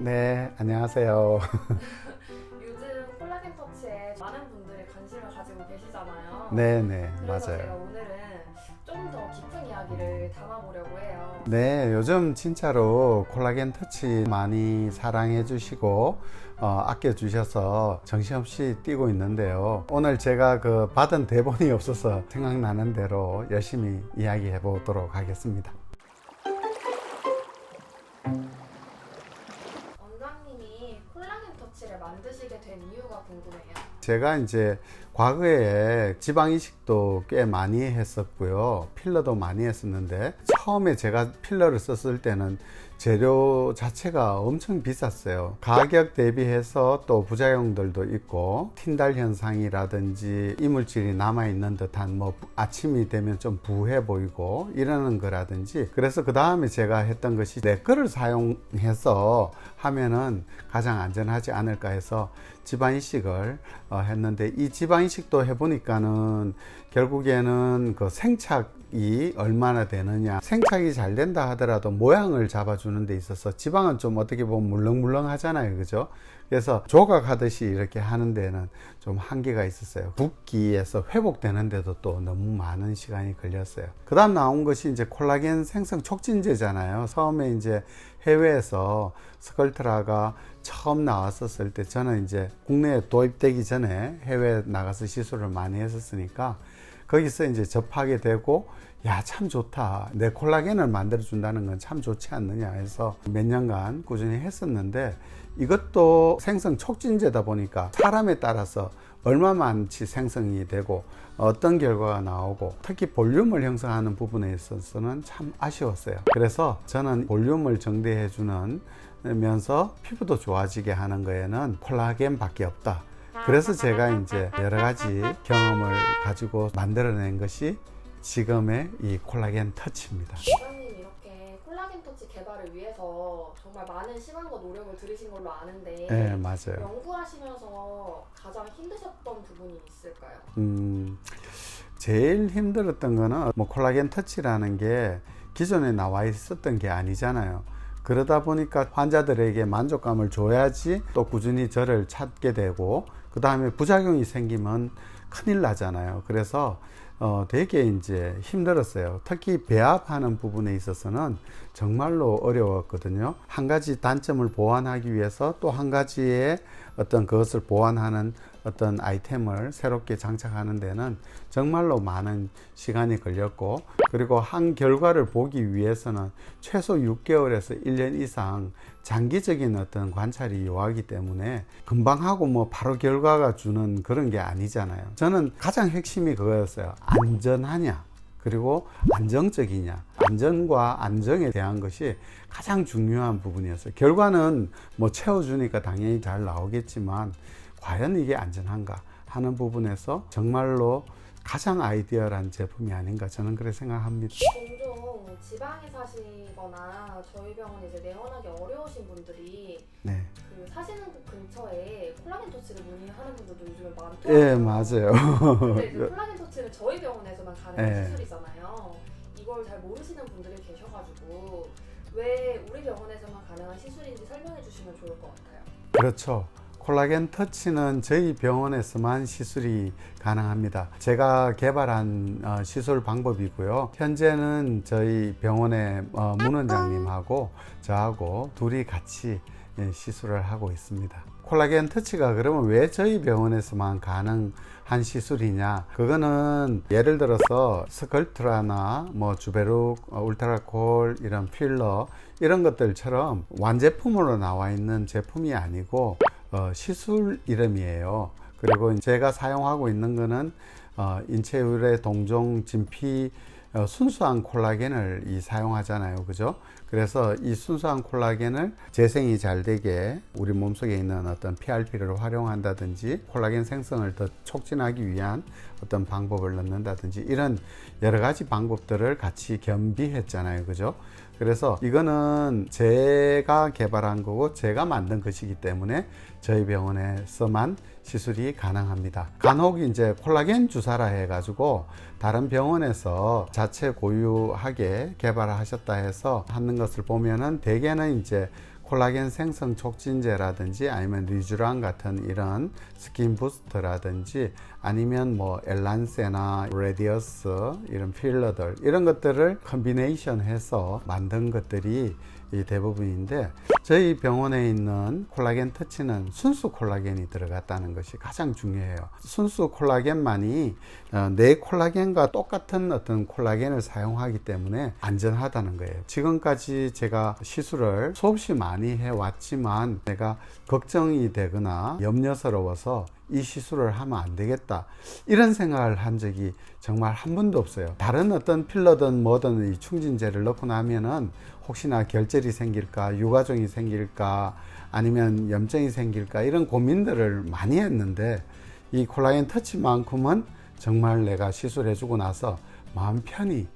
네, 안녕하세요. 요즘 콜라겐 터치에 많은 분들이 관심을 가지고 계시잖아요. 네, 그래서 제가 맞아요. 오늘은 좀 더 깊은 이야기를 담아보려고 해요. 네, 요즘 진짜로 콜라겐 터치 많이 사랑해 주시고 아껴 주셔서 정신없이 뛰고 있는데요. 오늘 제가 받은 대본이 없어서 생각나는 대로 열심히 이야기해 보도록 하겠습니다. 원장님이 콜라겐 터치를 만드시게 된 이유가 궁금해요. 제가 이제 과거에 지방 이식도 꽤 많이 했었고요. 필러도 많이 했었는데 처음에 제가 필러를 썼을 때는 재료 자체가 엄청 비쌌어요. 가격 대비해서 또 부작용들도 있고 틴달 현상이라든지 이물질이 남아있는 듯한 아침이 되면 좀 부해 보이고 이러는 거라든지, 그래서 그 다음에 제가 했던 것이 내 거를 사용해서 하면은 가장 안전하지 않을까 해서 지방 이식을 했는데, 이 지방 이식도 해보니까는 결국에는 그 생착이 얼마나 되느냐, 생착이 잘 된다 하더라도 모양을 잡아주는 데 있어서 지방은 좀 어떻게 보면 물렁물렁 하잖아요, 그죠? 그래서 조각하듯이 이렇게 하는 데는 좀 한계가 있었어요. 붓기에서 회복되는데도 또 너무 많은 시간이 걸렸어요. 그 다음 나온 것이 이제 콜라겐 생성 촉진제잖아요. 처음에 이제 해외에서 스컬트라가 처음 나왔었을 때 저는 이제 국내에 도입되기 전에 해외에 나가서 시술을 많이 했었으니까 거기서 이제 접하게 되고, 야, 참 좋다. 내 콜라겐을 만들어 준다는 건 참 좋지 않느냐 해서 몇 년간 꾸준히 했었는데, 이것도 생성 촉진제다 보니까 사람에 따라서 얼마만치 생성이 되고 어떤 결과가 나오고, 특히 볼륨을 형성하는 부분에 있어서는 참 아쉬웠어요. 그래서 저는 볼륨을 정대해 주는 면서 피부도 좋아지게 하는 거에는 콜라겐 밖에 없다. 그래서 제가 이제 여러 가지 경험을 가지고 만들어낸 것이 지금의 이 콜라겐 터치입니다. 원장님이 이렇게 콜라겐 터치 개발을 위해서 정말 많은 시간과 노력을 들이신 걸로 아는데, 네, 맞아요. 연구하시면서 가장 힘드셨던 부분이 있을까요? 제일 힘들었던 거는 콜라겐 터치라는 게 기존에 나와 있었던 게 아니잖아요. 그러다 보니까 환자들에게 만족감을 줘야지 또 꾸준히 저를 찾게 되고, 그 다음에 부작용이 생기면 큰일 나잖아요. 그래서 되게 이제 힘들었어요. 특히 배합하는 부분에 있어서는 정말로 어려웠거든요. 한 가지 단점을 보완하기 위해서 또 한 가지의 어떤 그것을 보완하는 어떤 아이템을 새롭게 장착하는 데는 정말로 많은 시간이 걸렸고, 그리고 한 결과를 보기 위해서는 최소 6개월에서 1년 이상 장기적인 어떤 관찰이 요하기 때문에 금방 하고 바로 결과가 주는 그런 게 아니잖아요. 저는 가장 핵심이 그거였어요. 안전하냐, 그리고 안정적이냐. 안전과 안정에 대한 것이 가장 중요한 부분이었어요. 결과는 채워주니까 당연히 잘 나오겠지만 과연 이게 안전한가 하는 부분에서 정말로 가장 아이디어란 제품이 아닌가, 저는 그렇게 생각합니다. 종종 지방에 사시거나 저희 병원에 이제 내원하기 어려우신 분들이 네. 그 사시는 곳 근처에 콜라겐 터치를 문의하는 분들도 요즘에 많더라고요. 예, 맞아요. 근데 이제 콜라겐 터치는 저희 병원에서만 가능한 네. 시술이잖아요. 이걸 잘 모르시는 분들이 계셔가지고 왜 우리 병원에서만 가능한 시술인지 설명해 주시면 좋을 것 같아요. 그렇죠. 콜라겐 터치는 저희 병원에서만 시술이 가능합니다. 제가 개발한 시술 방법이고요. 현재는 저희 병원의 문 원장님하고 저하고 둘이 같이 시술을 하고 있습니다. 콜라겐 터치가 그러면 왜 저희 병원에서만 가능한 시술이냐? 그거는 예를 들어서 스컬트라나 주베룩, 울트라콜, 이런 필러 이런 것들처럼 완제품으로 나와 있는 제품이 아니고 시술 이름이에요. 그리고 제가 사용하고 있는 거는 인체 유래 동종 진피 순수한 콜라겐을 사용하잖아요, 그죠? 그래서 이 순수한 콜라겐을 재생이 잘 되게 우리 몸속에 있는 어떤 PRP를 활용한다든지 콜라겐 생성을 더 촉진하기 위한 어떤 방법을 넣는다든지 이런 여러 가지 방법들을 같이 겸비했잖아요, 그죠? 그래서 이거는 제가 개발한 거고 제가 만든 것이기 때문에 저희 병원에서만 시술이 가능합니다. 간혹 이제 콜라겐 주사라 해가지고 다른 병원에서 자체 고유하게 개발하셨다 해서 하는 것을 보면은 대개는 이제 콜라겐 생성 촉진제라든지 아니면 리쥬란 같은 이런 스킨 부스터라든지 아니면 뭐 엘란세나 레디어스 이런 필러들 이런 것들을 컨비네이션 해서 만든 것들이 이 대부분인데, 저희 병원에 있는 콜라겐 터치는 순수 콜라겐이 들어갔다는 것이 가장 중요해요. 순수 콜라겐만이 내 콜라겐과 똑같은 어떤 콜라겐을 사용하기 때문에 안전하다는 거예요. 지금까지 제가 시술을 수없이 많이 해왔지만 내가 걱정이 되거나 염려스러워서 이 시술을 하면 안 되겠다 이런 생각을 한 적이 정말 한 번도 없어요. 다른 어떤 필러든 뭐든 이 충진제를 넣고 나면은 혹시나 결절이 생길까, 유가종이 생길까, 아니면 염증이 생길까 이런 고민들을 많이 했는데, 이 콜라겐 터치만큼은 정말 내가 시술해주고 나서 마음 편히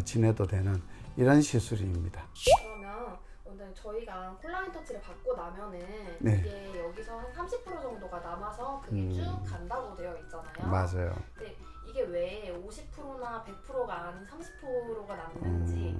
지내도 되는 이런 시술입니다. 그러면 오늘 저희가 콜라겐 터치를 받고 나면은 네. 이게 여기서 한 30% 정도가 남아서 그게 쭉 간다고 되어 있잖아요. 맞아요. 근데 이게 왜 50%나 100%가 아닌 30%가 남는지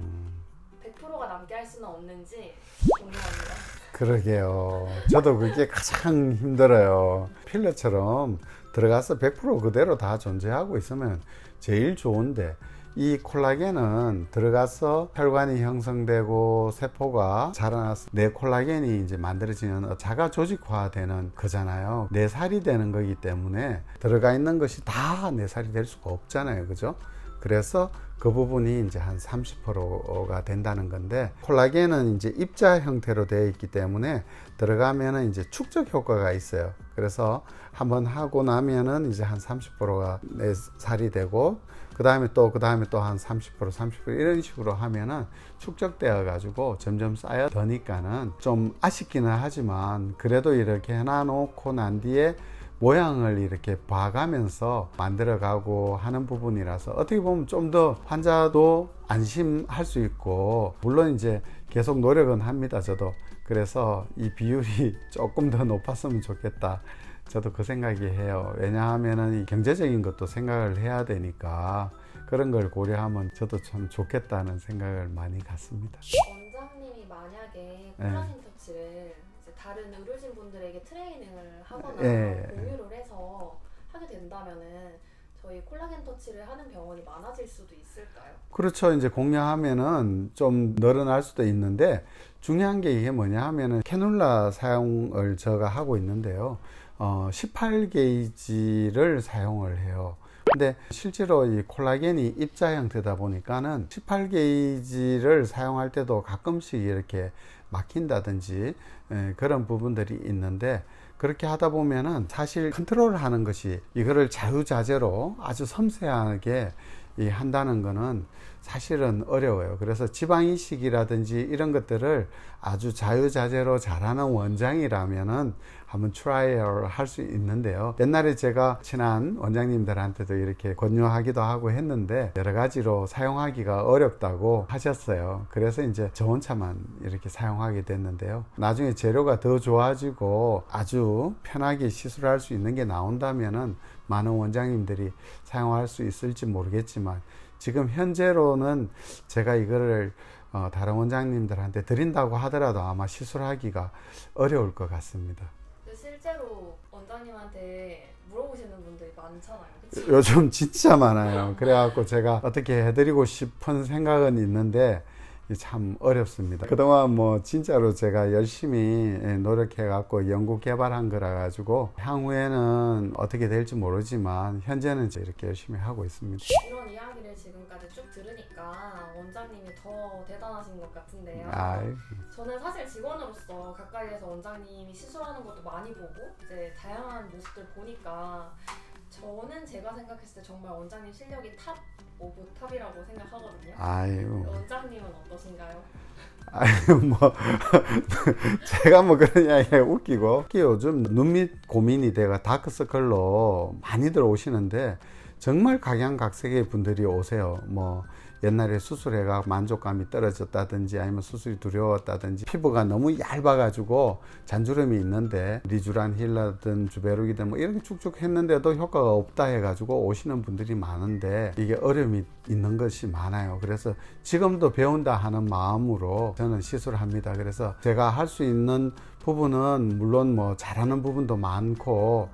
100%가 남게 할 수는 없는지 궁금합니다. 그러게요. 저도 그게 가장 힘들어요. 필러처럼 들어가서 100% 그대로 다 존재하고 있으면 제일 좋은데, 이 콜라겐은 들어가서 혈관이 형성되고 세포가 자라나서 내 콜라겐이 이제 만들어지는 자가 조직화되는 거잖아요. 내 살이 되는 거기 때문에 들어가 있는 것이 다 내 살이 될 수가 없잖아요. 그죠? 그래서 그 부분이 이제 한 30%가 된다는 건데, 콜라겐은 이제 입자 형태로 되어 있기 때문에 들어가면은 이제 축적 효과가 있어요. 그래서 한번 하고 나면은 이제 한 30%가 내 살이 되고, 그 다음에 또 한 30% 이런 식으로 하면은 축적되어 가지고 점점 쌓여 더니까는 좀 아쉽기는 하지만, 그래도 이렇게 해놔놓고 난 뒤에 모양을 이렇게 봐가면서 만들어가고 하는 부분이라서 어떻게 보면 좀 더 환자도 안심할 수 있고, 물론 이제 계속 노력은 합니다, 저도. 그래서 이 비율이 조금 더 높았으면 좋겠다, 저도 그 생각이 해요. 왜냐하면은 이 경제적인 것도 생각을 해야 되니까 그런 걸 고려하면 저도 참 좋겠다는 생각을 많이 갖습니다. 원장님이 만약에 콜라겐 터치를 이제 다른 의료진 분들에게 트레이닝을 하거나 네. 공유를 해서 하게 된다면은 저희 콜라겐 터치를 하는 병원이 많아질 수도 있을까요? 그렇죠. 이제 공략하면은 좀 늘어날 수도 있는데, 중요한 게 이게 뭐냐 하면은 캐놀라 사용을 제가 하고 있는데요. 18게이지를 사용을 해요. 근데 실제로 이 콜라겐이 입자 형태다 보니까는 18게이지를 사용할 때도 가끔씩 이렇게 막힌다든지 그런 부분들이 있는데, 그렇게 하다 보면은 사실 컨트롤 하는 것이 이거를 자유자재로 아주 섬세하게 한다는 거는 사실은 어려워요. 그래서 지방이식이라든지 이런 것들을 아주 자유자재로 잘하는 원장이라면은 한번 트라이얼 할 수 있는데요. 옛날에 제가 친한 원장님들한테도 이렇게 권유하기도 하고 했는데 여러 가지로 사용하기가 어렵다고 하셨어요. 그래서 이제 저 혼자만 이렇게 사용하게 됐는데요. 나중에 재료가 더 좋아지고 아주 편하게 시술할 수 있는 게 나온다면은 많은 원장님들이 사용할 수 있을지 모르겠지만, 지금 현재로는 제가 이거를 다른 원장님들한테 드린다고 하더라도 아마 시술하기가 어려울 것 같습니다. 실제로 원장님한테 물어보시는 분들이 많잖아요. 그치? 요즘 진짜 많아요. 그래갖고 제가 어떻게 해드리고 싶은 생각은 있는데 참 어렵습니다. 그동안 뭐 진짜로 제가 열심히 노력해갖고 연구 개발한 거라 가지고 향후에는 어떻게 될지 모르지만 현재는 이렇게 열심히 하고 있습니다. 이런 이야기를 지금까지 쭉 들으니까 원장님이 더 대단하신 것 같은데요. 저는 사실 직원으로서 가까이에서 원장님이 시술하는 것도 많이 보고 이제 다양한 모습들 보니까 저는 제가 생각했을 때 정말 원장님 실력이 탑 오브 탑이라고 생각하거든요. 원장님은 어떠신가요? 뭐 제가 뭐 그런 이야기 웃기고, 특히 요즘 눈밑 고민이 돼가 다크서클로 많이들 오시는데 정말 각양각색의 분들이 오세요. 뭐 옛날에 수술해가 만족감이 떨어졌다든지 아니면 수술이 두려웠다든지 피부가 너무 얇아가지고 잔주름이 있는데 리쥬란 힐러든 주베룩이든 뭐 이렇게 쭉쭉 했는데도 효과가 없다 해가지고 오시는 분들이 많은데 이게 어려움이 있는 것이 많아요. 그래서 지금도 배운다 하는 마음으로 저는 시술을 합니다. 그래서 제가 할 수 있는 부분은 물론 뭐 잘하는 부분도 많고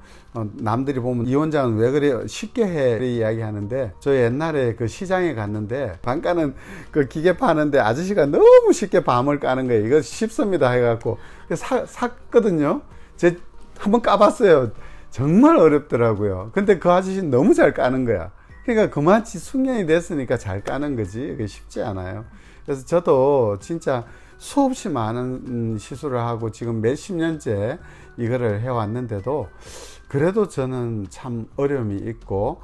남들이 보면 이 원장은 왜 그래 쉽게 해 이렇게 이야기하는데 저 옛날에 그 시장에 갔는데 밤 까는 그 기계 파는데 아저씨가 너무 쉽게 밤을 까는 거예요. 이거 쉽습니다 해갖고 샀거든요. 제 한번 까봤어요. 정말 어렵더라고요. 근데 그 아저씨는 너무 잘 까는 거야. 그러니까 그만치 숙련이 됐으니까 잘 까는 거지. 그게 쉽지 않아요. 그래서 저도 진짜 수없이 많은 시술을 하고 지금 몇십 년째 이거를 해왔는데도 그래도 저는 참 어려움이 있고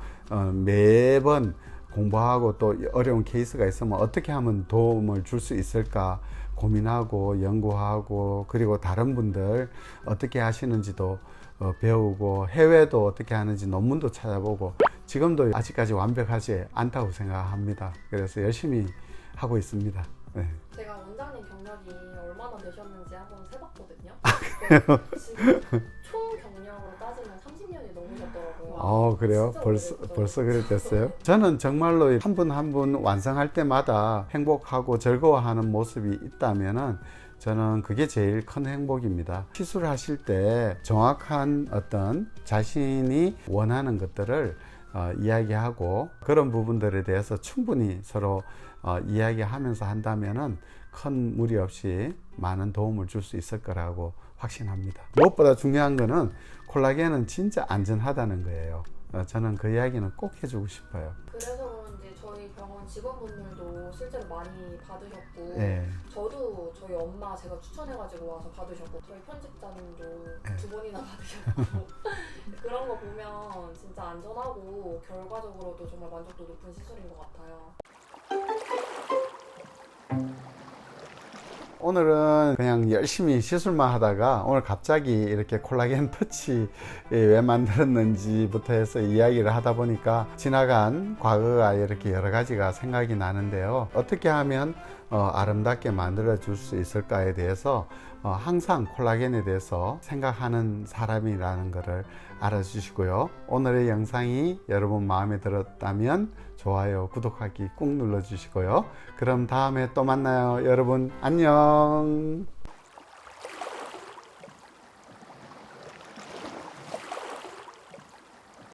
매번 공부하고 또 어려운 케이스가 있으면 어떻게 하면 도움을 줄 수 있을까 고민하고 연구하고 그리고 다른 분들 어떻게 하시는지도 배우고 해외도 어떻게 하는지 논문도 찾아보고 지금도 아직까지 완벽하지 않다고 생각합니다. 그래서 열심히 하고 있습니다. 네. 제가 원장님 경력이 얼마나 되셨는지 한번 세봤거든요. 지금 총 경력으로 따지면 30년이 넘으셨더라고요. 그래요? 진짜 벌써 그래 됐어요? 저는 정말로 한 분 한 분 완성할 때마다 행복하고 즐거워하는 모습이 있다면은 저는 그게 제일 큰 행복입니다. 시술을 하실 때 정확한 어떤 자신이 원하는 것들을 이야기하고 그런 부분들에 대해서 충분히 서로 이야기하면서 한다면은 큰 무리 없이 많은 도움을 줄 수 있을 거라고 확신합니다. 무엇보다 중요한 거는 콜라겐은 진짜 안전하다는 거예요. 저는 그 이야기는 꼭 해주고 싶어요. 그래서 그런지 저희 병원 직원분들도 실제로 많이 받으셨고 네. 저도 저희 엄마 제가 추천해가지고 와서 받으셨고 저희 편집자님도 네. 2번이나 받으셨고 그런 거 보면 진짜 안전하고 결과적으로도 정말 만족도 높은 시술인 것 같아요. 오늘은 그냥 열심히 시술만 하다가 오늘 갑자기 이렇게 콜라겐 터치 왜 만들었는지부터 해서 이야기를 하다 보니까 지나간 과거가 이렇게 여러 가지가 생각이 나는데요. 어떻게 하면 아름답게 만들어 줄 수 있을까에 대해서 항상 콜라겐에 대해서 생각하는 사람이라는 것을 알아주시고요. 오늘의 영상이 여러분 마음에 들었다면 좋아요, 구독하기 꾹 눌러주시고요. 그럼 다음에 또 만나요. 여러분 안녕.